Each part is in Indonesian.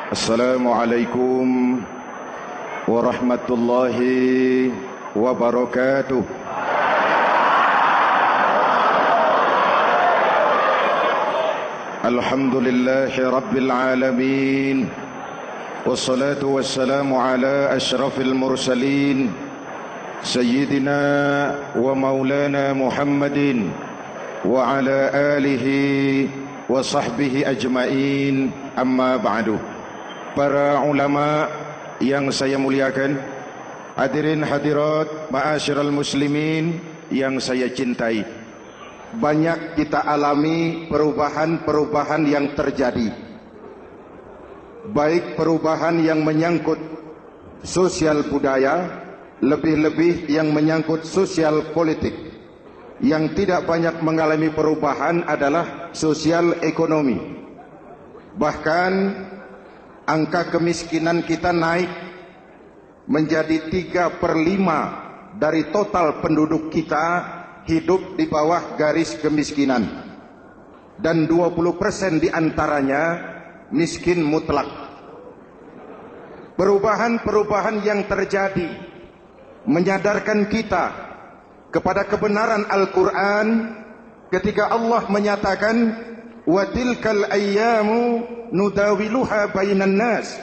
Assalamualaikum warahmatullahi wabarakatuh. Alhamdulillahi rabbil alamin. Wassalatu wassalamu ala ashrafil mursalin Sayyidina wa maulana Muhammadin wa ala alihi wa sahbihi ajma'in. Amma ba'du. Para ulama yang saya muliakan, hadirin hadirat ma'asyiral muslimin yang saya cintai, banyak kita alami perubahan-perubahan yang terjadi, baik perubahan yang menyangkut sosial budaya, lebih-lebih yang menyangkut sosial politik. Yang tidak banyak mengalami perubahan adalah sosial ekonomi. Bahkan angka kemiskinan kita naik menjadi 3/5 dari total penduduk kita hidup di bawah garis kemiskinan, dan 20% diantaranya miskin mutlak. Perubahan-perubahan yang terjadi menyadarkan kita kepada kebenaran Al-Quran ketika Allah menyatakan wa tilkal ayyamu nudawiluha bainan nas.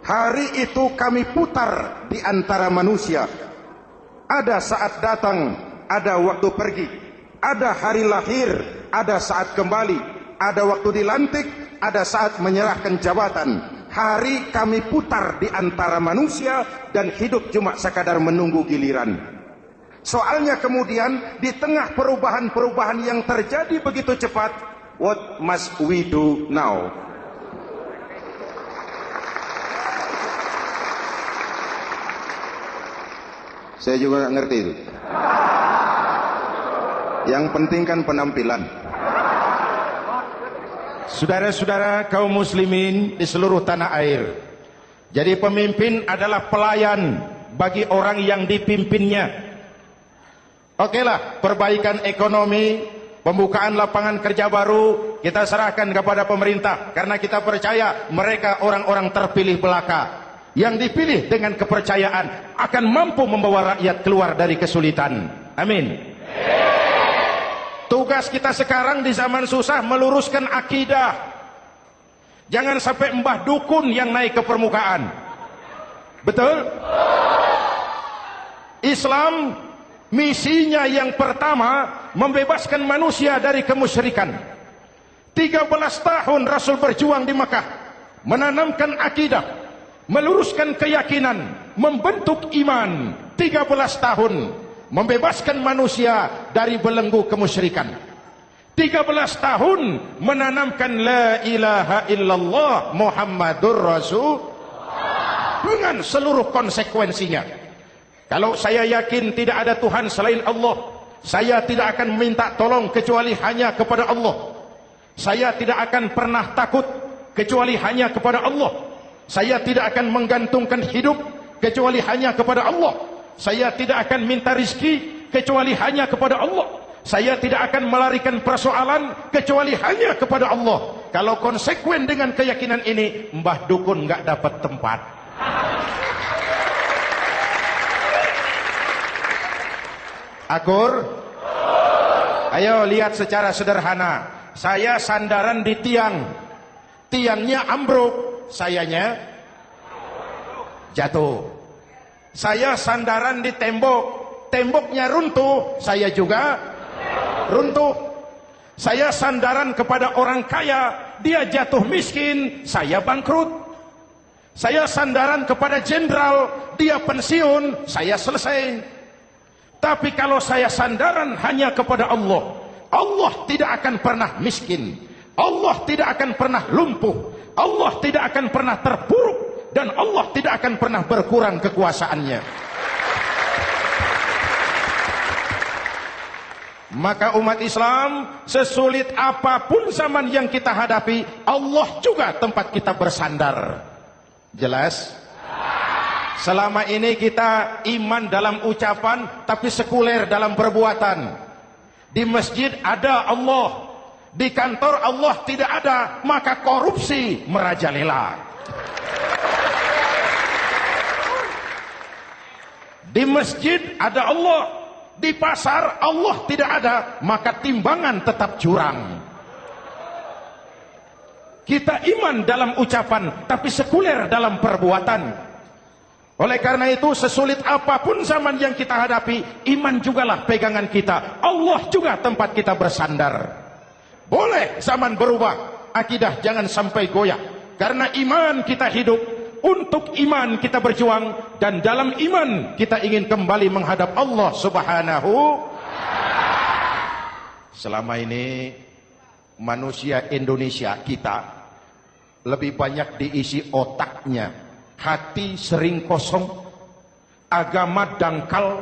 Hari itu kami putar di antara manusia. Ada saat datang, ada waktu pergi. Ada hari lahir, ada saat kembali. Ada waktu dilantik, ada saat menyerahkan jabatan. Hari kami putar di antara manusia dan hidup cuma sekadar menunggu giliran. Soalnya kemudian di tengah perubahan-perubahan yang terjadi begitu cepat, what must we do now? Saya juga nggak ngerti itu. Yang penting kan penampilan. Saudara-saudara kaum muslimin di seluruh tanah air, jadi pemimpin adalah pelayan bagi orang yang dipimpinnya. Okelah, perbaikan ekonomi, pembukaan lapangan kerja baru kita serahkan kepada pemerintah, karena kita percaya mereka orang-orang terpilih belaka yang dipilih dengan kepercayaan akan mampu membawa rakyat keluar dari kesulitan. Amin. Tugas kita sekarang di zaman susah meluruskan akidah. Jangan sampai mbah dukun yang naik ke permukaan. Betul? Islam misinya yang pertama membebaskan manusia dari kemusyrikan. 13 tahun Rasul berjuang di Makkah, menanamkan akidah, meluruskan keyakinan, membentuk iman. 13 tahun membebaskan manusia dari belenggu kemusyrikan. 13 tahun menanamkan la ilaha illallah Muhammadur Rasul dengan seluruh konsekuensinya. Kalau saya yakin tidak ada Tuhan selain Allah, saya tidak akan meminta tolong kecuali hanya kepada Allah. Saya tidak akan pernah takut kecuali hanya kepada Allah. Saya tidak akan menggantungkan hidup kecuali hanya kepada Allah. Saya tidak akan minta rizki kecuali hanya kepada Allah. Saya tidak akan melarikan persoalan kecuali hanya kepada Allah. Kalau konsekuen dengan keyakinan ini, mbah dukun nggak dapat tempat. Akur? Ayo lihat secara sederhana. Saya sandaran di tiang. Tiangnya ambruk, sayanya jatuh. Saya sandaran di tembok, temboknya runtuh, saya juga runtuh. Saya sandaran kepada orang kaya, dia jatuh miskin, saya bangkrut. Saya sandaran kepada jenderal, dia pensiun, saya selesai. Tapi kalau saya sandaran hanya kepada Allah, Allah tidak akan pernah miskin, Allah tidak akan pernah lumpuh, Allah tidak akan pernah terpuruk, dan Allah tidak akan pernah berkurang kekuasaannya. Maka umat Islam, sesulit apapun zaman yang kita hadapi, Allah juga tempat kita bersandar. Jelas? Selama ini kita iman dalam ucapan, tapi sekuler dalam perbuatan. Di masjid ada Allah, Di kantor Allah tidak ada, maka korupsi merajalela. Di masjid ada Allah, di pasar Allah tidak ada, maka timbangan tetap curang. Kita iman dalam ucapan, tapi sekuler dalam perbuatan. Oleh karena itu, sesulit apapun zaman yang kita hadapi, iman jugalah pegangan kita. Allah juga tempat kita bersandar. Boleh zaman berubah, akidah jangan sampai goyah. Karena iman kita hidup, untuk iman kita berjuang, dan dalam iman kita ingin kembali menghadap Allah Subhanahu. Selama ini manusia Indonesia kita lebih banyak diisi otaknya, hati sering kosong, agama dangkal,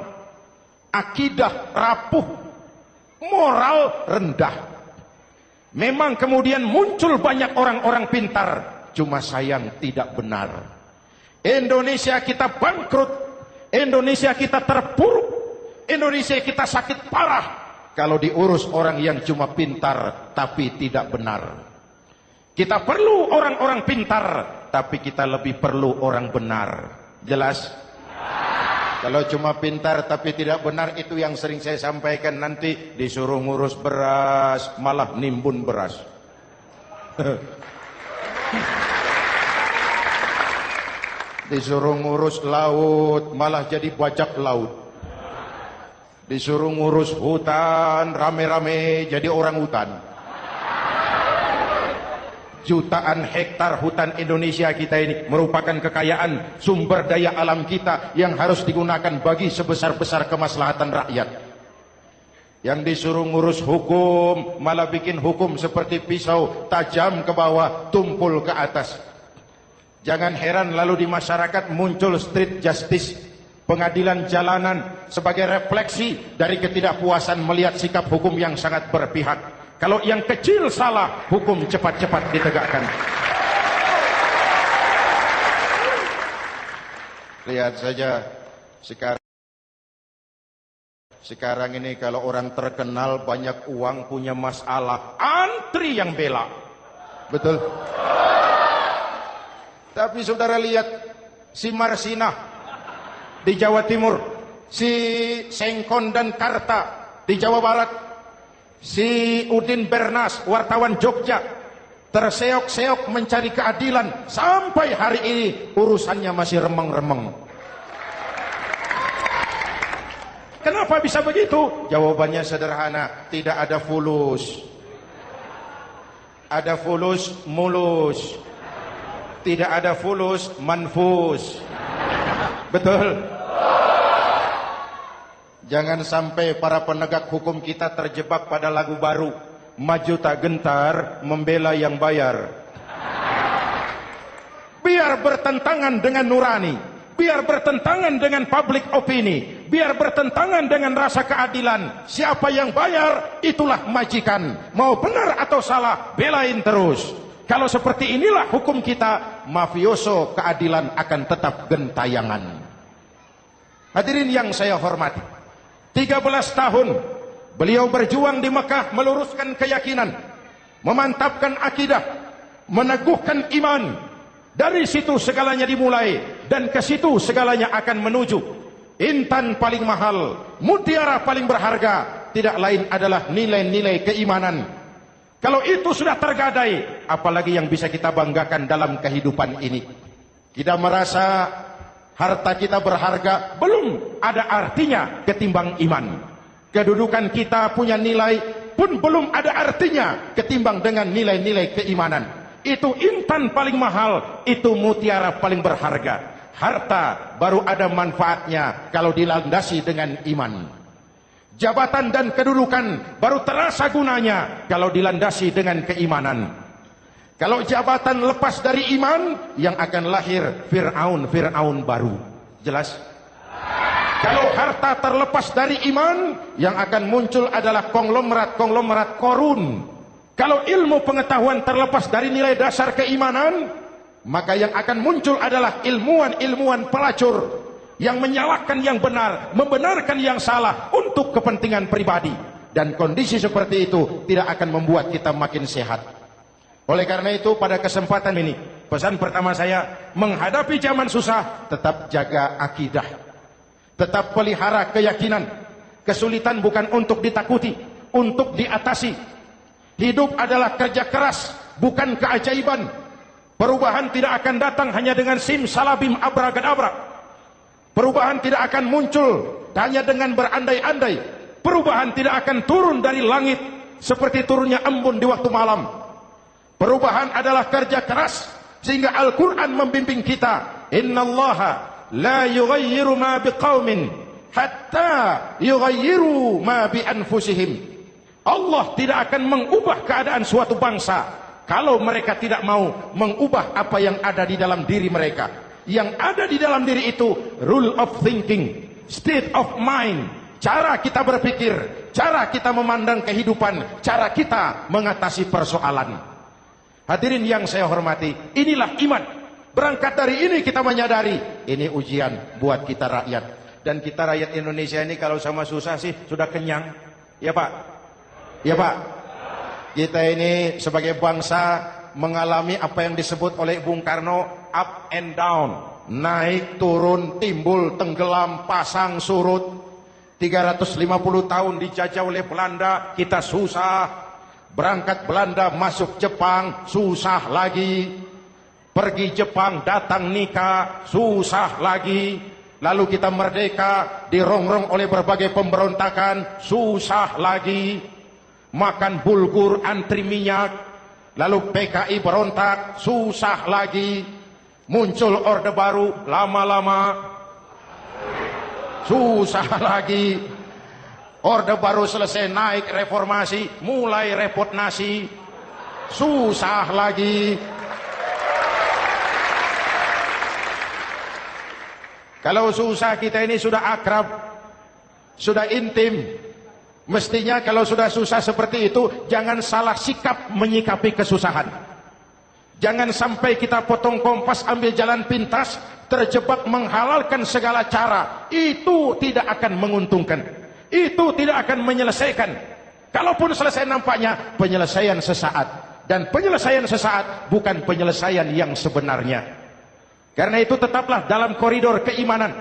akidah rapuh, moral rendah. Memang kemudian muncul banyak orang-orang pintar, cuma sayang tidak benar. Indonesia kita bangkrut, Indonesia kita terpuruk, Indonesia kita sakit parah kalau diurus orang yang cuma pintar tapi tidak benar. Kita perlu orang-orang pintar, tapi kita lebih perlu orang benar. Jelas? Kalau cuma pintar tapi tidak benar, itu yang sering saya sampaikan, nanti disuruh ngurus beras malah nimbun beras. Disuruh ngurus laut malah jadi bajak laut. Disuruh ngurus hutan rame-rame jadi orang hutan. Jutaan hektar hutan Indonesia kita ini merupakan kekayaan sumber daya alam kita yang harus digunakan bagi sebesar-besar kemaslahatan rakyat. Yang disuruh ngurus hukum malah bikin hukum seperti pisau, tajam ke bawah, tumpul ke atas. Jangan heran lalu di masyarakat muncul street justice, pengadilan jalanan, sebagai refleksi dari ketidakpuasan melihat sikap hukum yang sangat berpihak. Kalau yang kecil salah, hukum cepat-cepat ditegakkan. Lihat saja sekarang ini kalau orang terkenal, banyak uang, punya masalah, antri yang bela. Betul. Tapi saudara lihat si Marsinah di Jawa Timur, si Sengkon dan Karta di Jawa Barat, si Udin Bernas, wartawan Jogja, terseok-seok mencari keadilan, sampai hari ini urusannya masih remeng-remeng. Kenapa bisa begitu? Jawabannya sederhana, tidak ada fulus. Ada fulus mulus, tidak ada fulus manfus. Betul? Jangan sampai para penegak hukum kita terjebak pada lagu baru, maju tak gentar, membela yang bayar. Biar bertentangan dengan nurani, biar bertentangan dengan public opini, biar bertentangan dengan rasa keadilan. Siapa yang bayar, itulah majikan. Mau benar atau salah, belain terus. Kalau seperti inilah hukum kita, mafioso keadilan akan tetap gentayangan. Hadirin yang saya hormati, 13 tahun beliau berjuang di Mekah, meluruskan keyakinan, memantapkan akidah, meneguhkan iman. Dari situ segalanya dimulai, dan ke situ segalanya akan menuju. Intan paling mahal, mutiara paling berharga, tidak lain adalah nilai-nilai keimanan. Kalau itu sudah tergadai, apalagi yang bisa kita banggakan dalam kehidupan ini? Kita merasa harta kita berharga, belum ada artinya ketimbang iman. Kedudukan kita punya nilai pun belum ada artinya ketimbang dengan nilai-nilai keimanan. Itu intan paling mahal, itu mutiara paling berharga. Harta baru ada manfaatnya kalau dilandasi dengan iman. Jabatan dan kedudukan baru terasa gunanya kalau dilandasi dengan keimanan. Kalau jabatan lepas dari iman, yang akan lahir Fir'aun baru. Jelas? Kalau harta terlepas dari iman, yang akan muncul adalah konglomerat korun. Kalau ilmu pengetahuan terlepas dari nilai dasar keimanan, maka yang akan muncul adalah ilmuwan pelacur yang menyalahkan yang benar, membenarkan yang salah untuk kepentingan pribadi. dan kondisi seperti itu tidak akan membuat kita makin sehat. Oleh karena itu pada kesempatan ini, pesan pertama saya, menghadapi zaman susah, tetap jaga akidah. Tetap pelihara keyakinan. Kesulitan bukan untuk ditakuti, untuk diatasi. Hidup adalah kerja keras, bukan keajaiban. Perubahan tidak akan datang hanya dengan simsalabim abracadabra. Perubahan tidak akan muncul hanya dengan berandai-andai. Perubahan tidak akan turun dari langit seperti turunnya embun di waktu malam. Perubahan adalah kerja keras, sehingga Al-Quran membimbing kita, innallaha la yughayyiru ma biqaumin hatta yughayyiru ma bi anfusihim. Allah tidak akan mengubah keadaan suatu bangsa kalau mereka tidak mau mengubah apa yang ada di dalam diri mereka. Yang ada di dalam diri itu rule of thinking, state of mind, cara kita berpikir, cara kita memandang kehidupan, cara kita mengatasi persoalan. Hadirin yang saya hormati, inilah iman. Berangkat dari ini kita menyadari, ini ujian buat kita rakyat. Dan kita rakyat Indonesia ini kalau sama susah sih sudah kenyang. Ya Pak? Ya Pak? Kita ini sebagai bangsa mengalami apa yang disebut oleh Bung Karno, up and down. Naik, turun, timbul, tenggelam, pasang, surut. 350 tahun dijajah oleh Belanda, kita susah. Berangkat Belanda masuk Jepang, susah lagi. Pergi Jepang, datang nikah, susah lagi. Lalu kita merdeka, dirongrong oleh berbagai pemberontakan, susah lagi. Makan bulgur, antri minyak. Lalu PKI berontak, susah lagi. Muncul Orde Baru, lama-lama susah lagi. Orde Baru selesai, naik reformasi, mulai repot nasi, susah lagi. Kalau susah kita ini sudah akrab, sudah intim. Mestinya kalau sudah susah seperti itu, jangan salah sikap menyikapi kesusahan. Jangan sampai kita potong kompas, ambil jalan pintas, terjebak menghalalkan segala cara. Itu tidak akan menguntungkan. Itu tidak akan menyelesaikan. Kalaupun selesai nampaknya penyelesaian sesaat. Dan penyelesaian sesaat bukan penyelesaian yang sebenarnya. Karena itu tetaplah dalam koridor keimanan.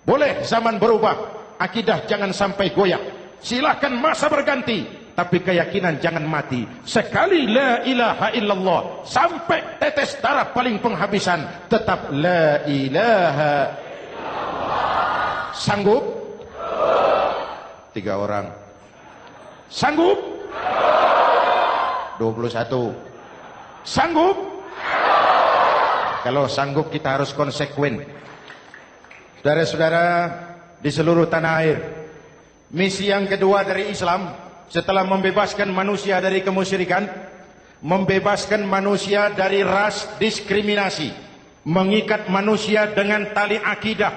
Boleh zaman berubah, akidah jangan sampai goyah. Silahkan masa berganti, tapi keyakinan jangan mati. Sekali la ilaha illallah, sampai tetes darah paling penghabisan, tetap la ilaha illallah. Sanggup? 3 orang. Sanggup? 21. Sanggup? Kalau sanggup kita harus konsekuen. Saudara-saudara di seluruh tanah air, misi yang kedua dari Islam setelah membebaskan manusia dari kemusyrikan, membebaskan manusia dari ras diskriminasi, mengikat manusia dengan tali akidah.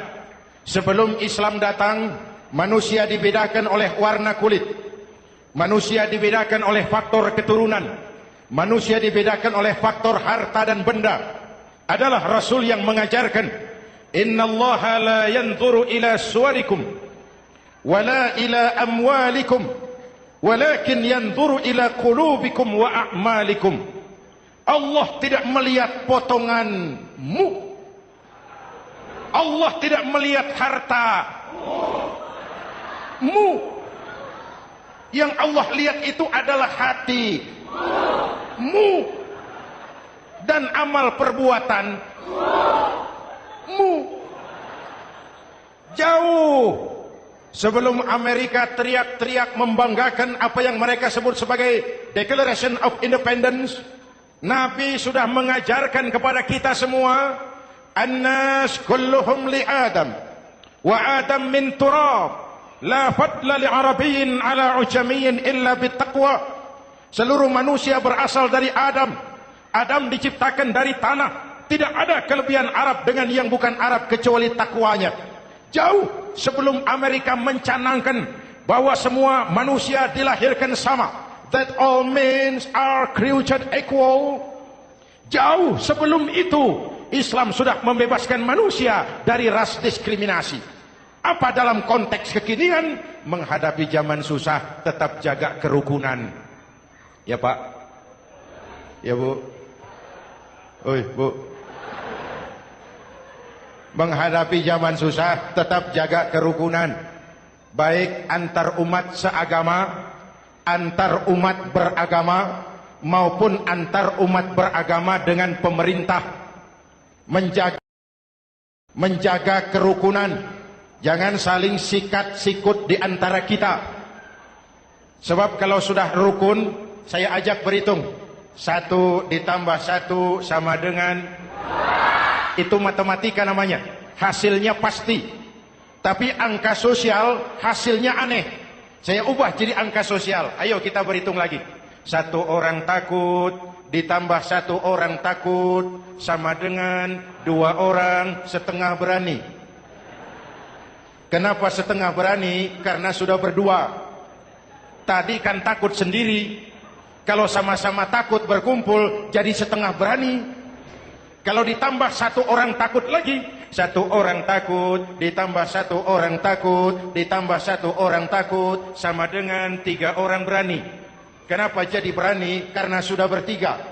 Sebelum Islam datang, manusia dibedakan oleh warna kulit, manusia dibedakan oleh faktor keturunan, manusia dibedakan oleh faktor harta dan benda. Adalah Rasul yang mengajarkan, innallaha la yanzuru ila suwarikum wala ila amwalikum walakin yanzuru ila qulubikum wa a'malikum. Allah tidak melihat potonganmu, Allah tidak melihat hartamu. Yang Allah lihat itu adalah hatimu dan amal perbuatanmu. Jauh sebelum Amerika teriak-teriak membanggakan apa yang mereka sebut sebagai Declaration of Independence, Nabi sudah mengajarkan kepada kita semua, annas kulluhum li Adam wa Adam min turab la fadla li arabiyyin ala ujamiyyin illa bittaqwa. Seluruh manusia berasal dari Adam. Adam diciptakan dari tanah. Tidak ada kelebihan Arab dengan yang bukan Arab kecuali takwanya. Jauh sebelum Amerika mencanangkan bahwa semua manusia dilahirkan sama, that all men are created equal. Jauh sebelum itu Islam sudah membebaskan manusia dari ras diskriminasi. Apa dalam konteks kekinian? Menghadapi zaman susah, tetap jaga kerukunan. Ya Pak? Ya Bu? Oi Bu? Menghadapi zaman susah, tetap jaga kerukunan. Baik antar umat seagama, antar umat beragama, maupun antar umat beragama dengan pemerintah. Menjaga kerukunan. Jangan saling sikat-sikut di antara kita. Sebab kalau sudah rukun, saya ajak berhitung. 1 ditambah 1 sama dengan, itu matematika namanya. Hasilnya pasti. Tapi angka sosial hasilnya aneh. Saya ubah jadi angka sosial. Ayo kita berhitung lagi. 1 orang takut ditambah 1 orang takut sama dengan 2 orang setengah berani. Kenapa setengah berani? Karena sudah berdua. Tadi kan takut sendiri. Kalau sama-sama takut berkumpul jadi setengah berani. Kalau ditambah 1 orang takut lagi, 1 orang takut ditambah 1 orang takut ditambah 1 orang takut sama dengan 3 orang berani. Kenapa jadi berani? Karena sudah bertiga.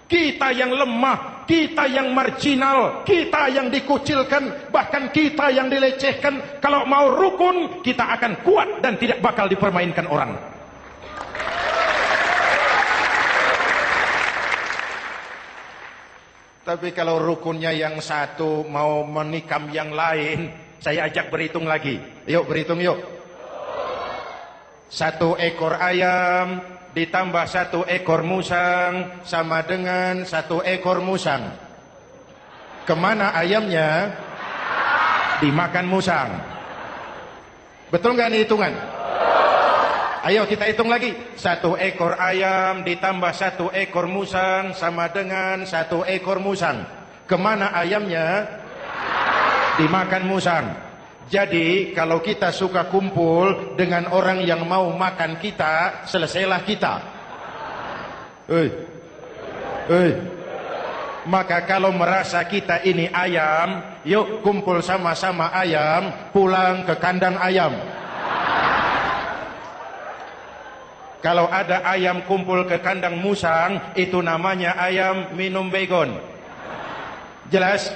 Kita yang lemah, kita yang marginal, kita yang dikucilkan, bahkan kita yang dilecehkan, kalau mau rukun kita akan kuat dan tidak bakal dipermainkan orang. Tapi kalau rukunnya yang satu mau menikam yang lain, saya ajak berhitung lagi. Yuk berhitung yuk. 1 ekor ayam ditambah 1 ekor musang sama dengan 1 ekor musang. Kemana ayamnya? Dimakan musang. Betul nggak nih hitungan? Ayo kita hitung lagi. 1 ekor ayam ditambah 1 ekor musang sama dengan 1 ekor musang. Kemana ayamnya? Dimakan musang. Jadi kalau kita suka kumpul dengan orang yang mau makan kita, selesailah kita. Maka kalau merasa kita ini ayam, yuk kumpul sama-sama ayam, pulang ke kandang ayam. Kalau ada ayam kumpul ke kandang musang, itu namanya ayam minum baygon. Jelas?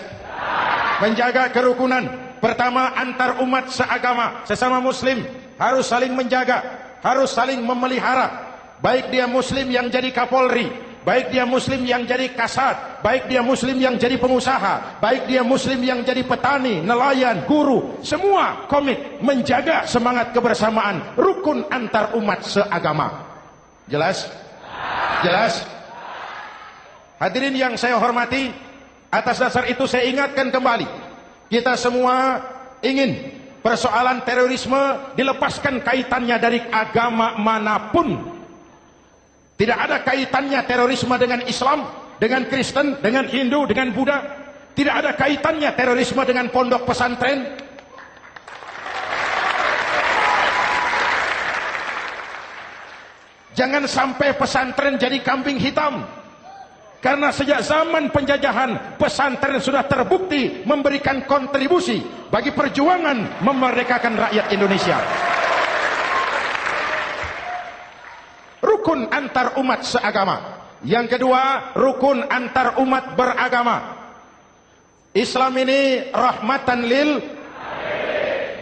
Menjaga kerukunan. Pertama, antar umat seagama, sesama muslim harus saling menjaga, harus saling memelihara. Baik dia muslim yang jadi kapolri, baik dia muslim yang jadi kasat, baik dia muslim yang jadi pengusaha, baik dia muslim yang jadi petani, nelayan, guru, semua komit menjaga semangat kebersamaan, rukun antar umat seagama. Jelas? Jelas? Hadirin yang saya hormati, atas dasar itu saya ingatkan kembali, kita semua ingin persoalan terorisme dilepaskan kaitannya dari agama manapun. Tidak ada kaitannya terorisme dengan Islam, dengan Kristen, dengan Hindu, dengan Buddha. Tidak ada kaitannya terorisme dengan pondok pesantren. Jangan sampai pesantren jadi kambing hitam. Karena sejak zaman penjajahan, pesantren sudah terbukti memberikan kontribusi bagi perjuangan memerdekakan rakyat Indonesia. Rukun antar umat seagama. Yang kedua, rukun antar umat beragama. Islam ini rahmatan lil alamin.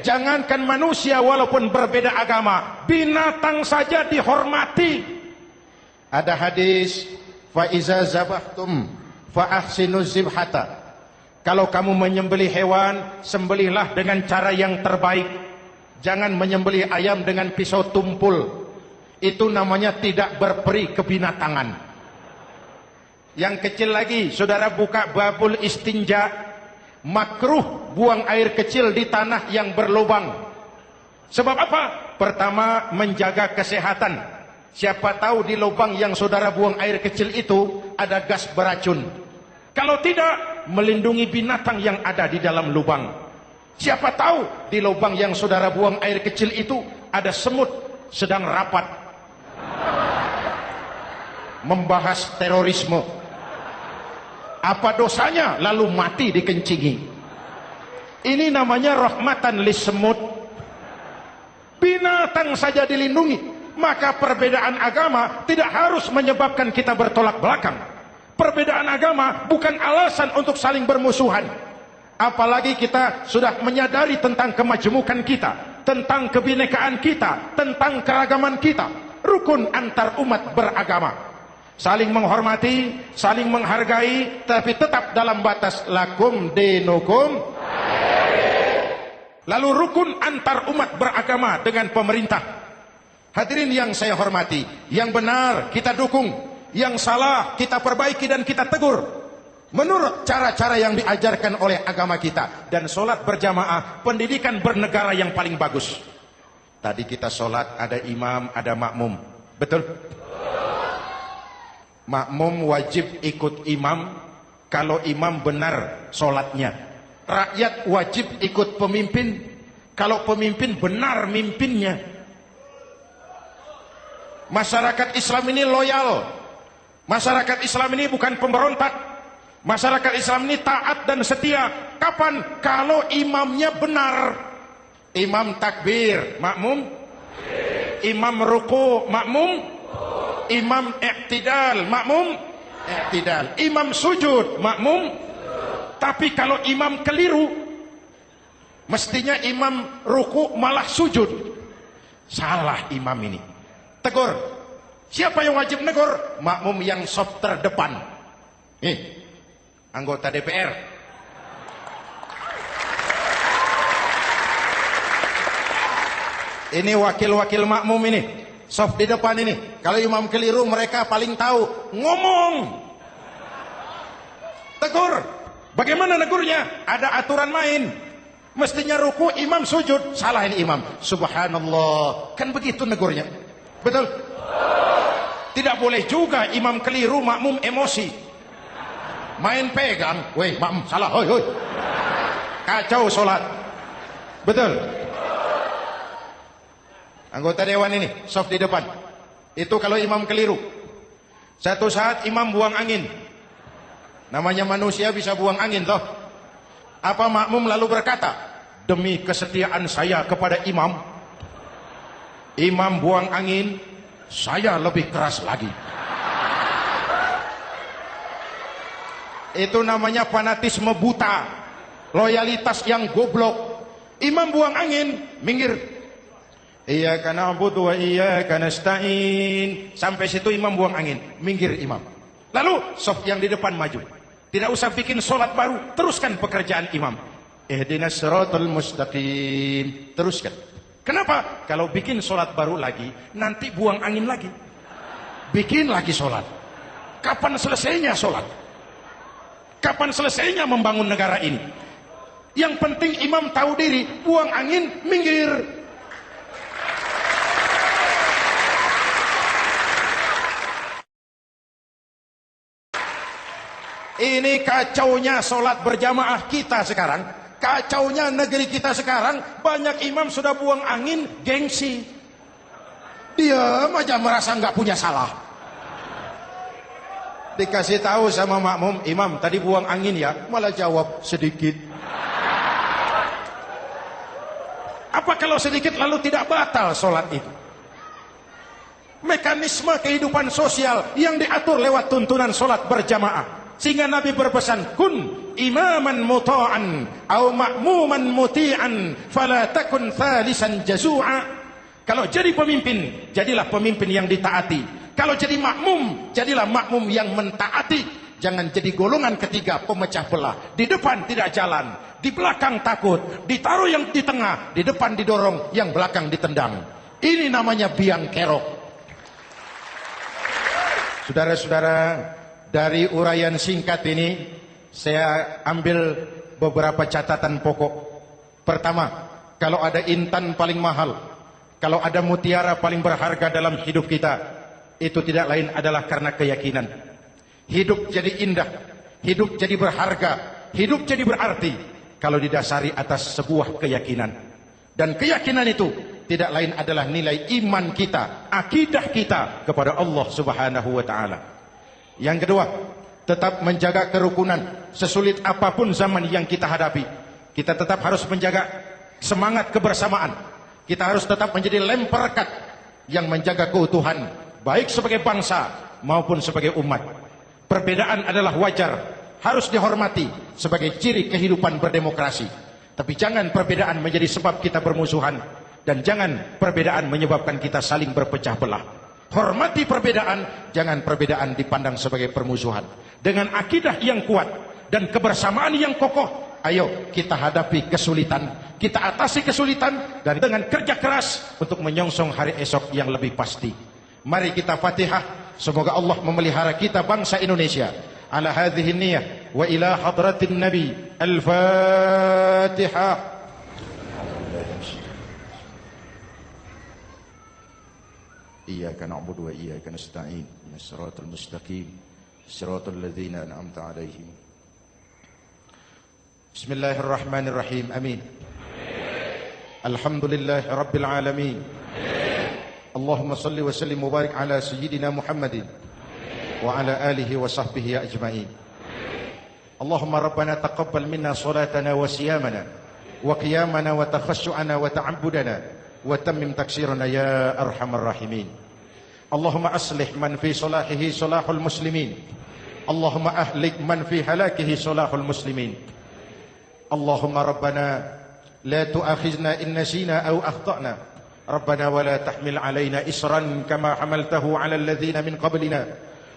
Jangankan manusia walaupun berbeda agama, binatang saja dihormati. Ada hadis, fa iza zabahtum fa ahsinu zibhata. Kalau kamu menyembelih hewan, sembelihlah dengan cara yang terbaik. Jangan menyembelih ayam dengan pisau tumpul. Itu namanya tidak berperi kebinatangan. Yang kecil lagi, saudara buka babul istinja, makruh buang air kecil di tanah yang berlubang. Sebab apa? Pertama, menjaga kesehatan. Siapa tahu di lubang yang saudara buang air kecil itu ada gas beracun. Kalau tidak, melindungi binatang yang ada di dalam lubang. Siapa tahu di lubang yang saudara buang air kecil itu ada semut sedang rapat membahas terorisme. Apa dosanya lalu mati dikencingi? Ini namanya rahmatan lissemut. Binatang saja dilindungi. Maka perbedaan agama tidak harus menyebabkan kita bertolak belakang. Perbedaan agama bukan alasan untuk saling bermusuhan. Apalagi kita sudah menyadari tentang kemajemukan kita, tentang kebinekaan kita, tentang keragaman kita. Rukun antar umat beragama, saling menghormati, saling menghargai, tapi tetap dalam batas lakum dinukum. Lalu rukun antar umat beragama dengan pemerintah. Hadirin yang saya hormati, yang benar kita dukung, yang salah kita perbaiki dan kita tegur menurut cara-cara yang diajarkan oleh agama kita. Dan sholat berjamaah pendidikan bernegara yang paling bagus. Tadi kita sholat ada imam, ada makmum, betul? Makmum wajib ikut imam kalau imam benar sholatnya. Rakyat wajib ikut pemimpin kalau pemimpin benar mimpinnya. Masyarakat Islam ini loyal. Masyarakat Islam ini bukan pemberontak. Masyarakat Islam ini taat dan setia. Kapan? Kalau imamnya benar. Imam takbir, makmum. Imam ruku, makmum. Imam i'tidal, makmum. I'tidal. Imam sujud, makmum. Tapi kalau imam keliru, mestinya imam ruku malah sujud. Salah imam ini. Tegur. Siapa yang wajib negur? Makmum yang sop terdepan. Anggota DPR. Ini wakil-wakil makmum ini, sop di depan ini. Kalau imam keliru mereka paling tahu. Ngomong. Tegur. Bagaimana negurnya? Ada aturan main. Mestinya ruku, imam sujud. Salah ini imam. Subhanallah. Kan begitu negurnya. Betul? Tidak boleh juga imam keliru, makmum emosi. Main pegang. Weh, makmum salah. Hoi, hoi. Kacau sholat. Betul? Anggota dewan ini, soft di depan. Itu kalau imam keliru. Satu saat imam buang angin. Namanya manusia bisa buang angin toh. Apa makmum lalu berkata, demi kesetiaan saya kepada imam, imam buang angin, saya lebih keras lagi. Itu namanya fanatisme buta, loyalitas yang goblok. Imam buang angin, minggir. Iyyaka na'budu wa iyyaka nasta'in. Sampai situ imam buang angin, minggir imam. Lalu soft yang di depan maju. Tidak usah bikin sholat baru, teruskan pekerjaan imam. Ihdinas siratal mustaqim. Teruskan. Kenapa? Kalau bikin sholat baru lagi, nanti buang angin lagi. Bikin lagi sholat. Kapan selesainya sholat? Kapan selesainya membangun negara ini? Yang penting imam tahu diri, buang angin, minggir. Ini kacaunya sholat berjamaah kita sekarang. Kacaunya negeri kita sekarang. Banyak imam sudah buang angin, gengsi. Diam aja merasa nggak punya salah. Dikasih tahu sama makmum, imam tadi buang angin ya, malah jawab sedikit. Apa kalau sedikit lalu tidak batal sholat itu? Mekanisme kehidupan sosial yang diatur lewat tuntunan sholat berjamaah. Sehingga Nabi berpesan, kun imaman muta'an au ma'muman muti'an fala takun thalisan jazu'a. Kalau jadi pemimpin, jadilah pemimpin yang ditaati. Kalau jadi makmum, jadilah makmum yang mentaati. Jangan jadi golongan ketiga pemecah belah. Di depan tidak jalan, di belakang takut, ditaruh yang di tengah, di depan didorong, yang belakang ditendang. Ini namanya biang kerok. Saudara-saudara, dari uraian singkat ini saya ambil beberapa catatan pokok. Pertama, kalau ada intan paling mahal, kalau ada mutiara paling berharga dalam hidup kita, itu tidak lain adalah karena keyakinan. Hidup jadi indah, hidup jadi berharga, hidup jadi berarti kalau didasari atas sebuah keyakinan. Dan keyakinan itu tidak lain adalah nilai iman kita, akidah kita kepada Allah Subhanahu wa taala. Yang kedua, tetap menjaga kerukunan sesulit apapun zaman yang kita hadapi. Kita tetap harus menjaga semangat kebersamaan. Kita harus tetap menjadi lem perekat yang menjaga keutuhan, baik sebagai bangsa maupun sebagai umat. Perbedaan adalah wajar, harus dihormati sebagai ciri kehidupan berdemokrasi. Tapi jangan perbedaan menjadi sebab kita bermusuhan, dan jangan perbedaan menyebabkan kita saling berpecah belah. Hormati perbedaan, jangan perbedaan dipandang sebagai permusuhan. Dengan akidah yang kuat dan kebersamaan yang kokoh, ayo kita hadapi kesulitan, kita atasi kesulitan, dan dengan kerja keras untuk menyongsong hari esok yang lebih pasti. Mari kita Fatihah, semoga Allah memelihara kita bangsa Indonesia. Ala hadhihi niyah wa ila hadratin Nabi. Al-Fatihah. Iyyaka na'budu wa iyyaka nasta'in. Ihdinas siratal mustaqim. Siratal ladzina an'amta 'alaihim. Bismillahirrahmanirrahim. Amin. Alhamdulillahi rabbil alamin. Allahumma salli wa sallim wa barik ala sayyidina Muhammadin wa ala alihi wa sahbihi ajma'in. Allahumma rabbana taqabbal minna salatana wa siyamana wa qiyamana wa takhassu'ana wa ta'abbudana wa tammim taksirana ya arhamar rahimin. Allahumma aslih man fi salahihi salahul muslimin. Allahumma ahlik man fi halakihi salahul muslimin. Allahumma rabbana la tu'akhizna in nasina aw akhtana. Rabbana wa la tahmil alaina isran kama hamaltahu ala alladhina min qablina.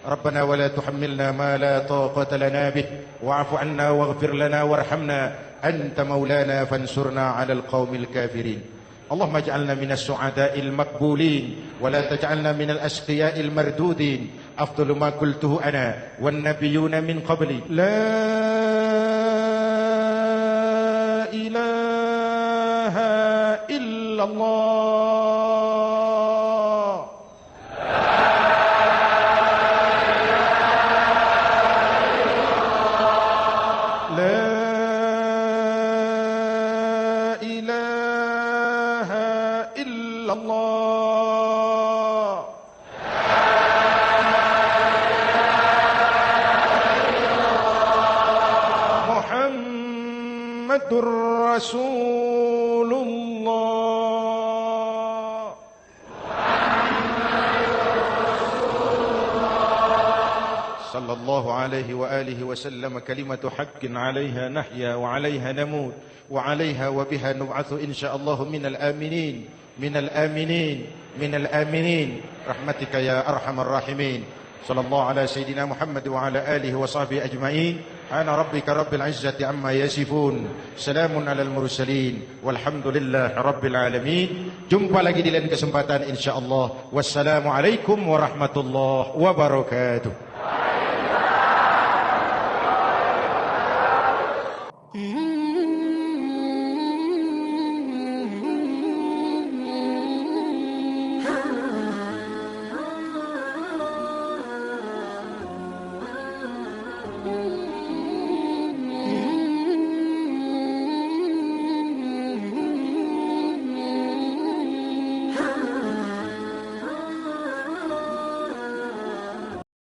Rabbana wa la tuhammilna ma la taqata lana bih wa'fu 'anna waghfir lana warhamna anta maulana fansurna 'alal qaumil kafirin. Allahumma ij'alna minas su'ada'il maqbulin wa la taj'alna minal ashqiya'il mardudin. Afdalu ma qultuhu ana wan nabiyyuna min qabli. La ilaha illallah. Muhammadur Rasulullah. Sallallahu alaihi wa alihi wa sallam. Kalimatu haqqin 'alaiha nahya wa 'alaiha namut wa 'alaiha wa biha nub'atsu insyaallah minal aminin minal aminin minal aminin rahmatika ya arhamar rahimin. Sallallahu ala sayyidina Muhammad wa ala alihi wa sahbihi ajma'in. Ana rabbika rabbil izzati amma yasifun. Salamun alal mursalin. Walhamdulillahi rabbil alamin. Jumpa lagi di lain kesempatan insyaallah. Wassalamualaikum warahmatullahi wabarakatuh.